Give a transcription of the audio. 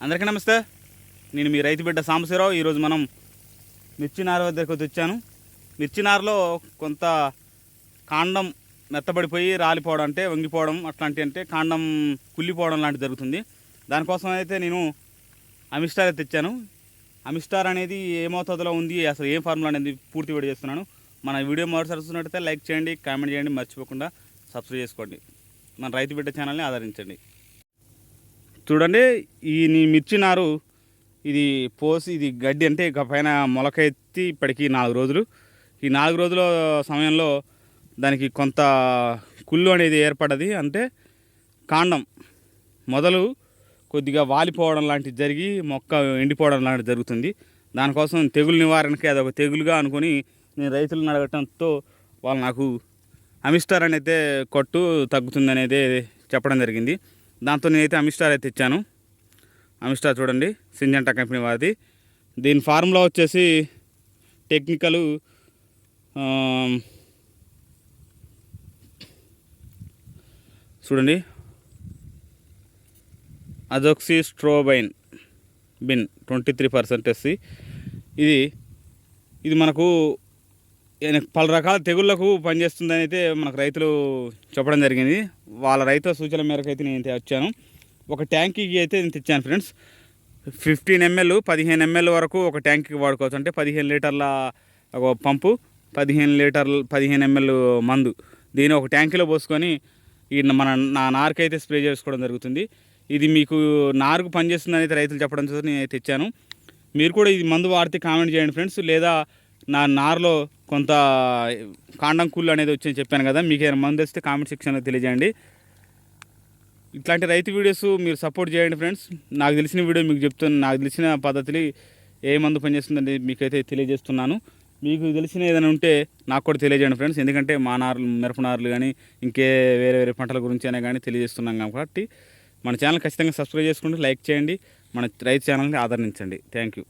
అందరికీ నమస్తే. నేను మీ రైతు బిడ్డ సాంబశివరావు. ఈరోజు మనం మిర్చి నార దగ్గరకు వచ్చాను. మిర్చి నారలో కొంత కాండం మెత్తబడిపోయి రాలిపోవడం, అంటే వంగిపోవడం అట్లాంటి, అంటే కాండం కుళ్ళిపోవడం లాంటివి జరుగుతుంది. దానికోసం అయితే నేను అమిస్టార్ అయితే తెచ్చాను. అమిస్టార్ అనేది ఏ మోతాదులో ఉంది, అసలు ఏం ఫార్ములా అనేది పూర్తి వీడియో చేస్తున్నాను. మన వీడియో మొదటిసారి చూస్తున్నట్టయితే లైక్ చేయండి, కామెంట్ చేయండి, మర్చిపోకుండా సబ్స్క్రైబ్ చేసుకోండి. మన రైతు బిడ్డ ఛానల్ని ఆదరించండి. చూడండి, ఈ మిర్చి నారు ఇది పోసి, ఇది గడ్డి, అంటే ఇక పైన మొలక ఎత్తి ఇప్పటికీ 4 రోజులు. ఈ 4 రోజుల సమయంలో దానికి కొంత కుళ్ళు అనేది ఏర్పడ్డది. అంటే కాండం మొదలు కొద్దిగా వాలిపోవడం లాంటిది జరిగి మొక్క ఎండిపోవడం లాంటిది జరుగుతుంది. దానికోసం తెగులు నివారణకి అదొక తెగులుగా అనుకొని నేను రైతులను అడగటంతో వాళ్ళు నాకు అమిస్టార్ అని అయితే కొట్టు తగ్గుతుంది అనేది చెప్పడం జరిగింది. దాంతో నేనైతే అమిస్టార్ అయితే ఇచ్చాను. అమిస్టార్ చూడండి, సింజంటా కంపెనీ వారిది. దీని ఫార్ములా వచ్చేసి టెక్నికల్ చూడండి, అజోక్సి స్ట్రోబైన్ బిన్ 23% ఎస్సి. ఇది మనకు పలు రకాల తెగుళ్లకు పనిచేస్తుందని అయితే మనకు రైతులు చెప్పడం జరిగింది. వాళ్ళ రైతుల సూచన మేరకు అయితే నేను వచ్చాను. ఒక ట్యాంకీకి అయితే నేను తెచ్చాను ఫ్రెండ్స్. 15 ml 15 ml వరకు ఒక ట్యాంకీకి వాడుకోవచ్చు. అంటే 15 లీటర్ల ఒక పంపు, 15 ml మందు, దీని ఒక ట్యాంకీలో పోసుకొని నా నారుకైతే స్ప్రే చేసుకోవడం జరుగుతుంది. ఇది మీకు నారుకు పనిచేస్తుందని అయితే రైతులు చెప్పడంతో నేను తెచ్చాను. మీరు కూడా ఇది మందు వాడితే కామెంట్ చేయండి ఫ్రెండ్స్. లేదా నా నారులో కొంత కాండం కుళ్ళు అనేది వచ్చి చెప్పాను కదా, మీకు ఏమైనా మందు వస్తే కామెంట్ సెక్షన్లో తెలియజేయండి. ఇట్లాంటి రైతు వీడియోస్ మీరు సపోర్ట్ చేయండి ఫ్రెండ్స్. నాకు తెలిసిన వీడియో మీకు చెప్తాను. నాకు తెలిసిన పద్ధతులు ఏ మందు పనిచేస్తుందని మీకైతే తెలియజేస్తున్నాను. మీకు తెలిసిన ఏదైనా ఉంటే నాకు కూడా తెలియజేయండి ఫ్రెండ్స్. ఎందుకంటే మా నారులు, మిరప నారులు కానీ ఇంకే వేరే పంటల గురించి అయినా కానీ తెలియజేస్తున్నాం కాబట్టి మన ఛానల్ ఖచ్చితంగా సబ్స్క్రైబ్ చేసుకుంటూ లైక్ చేయండి. మన రైతు ఛానల్ని ఆదరించండి. Thank you.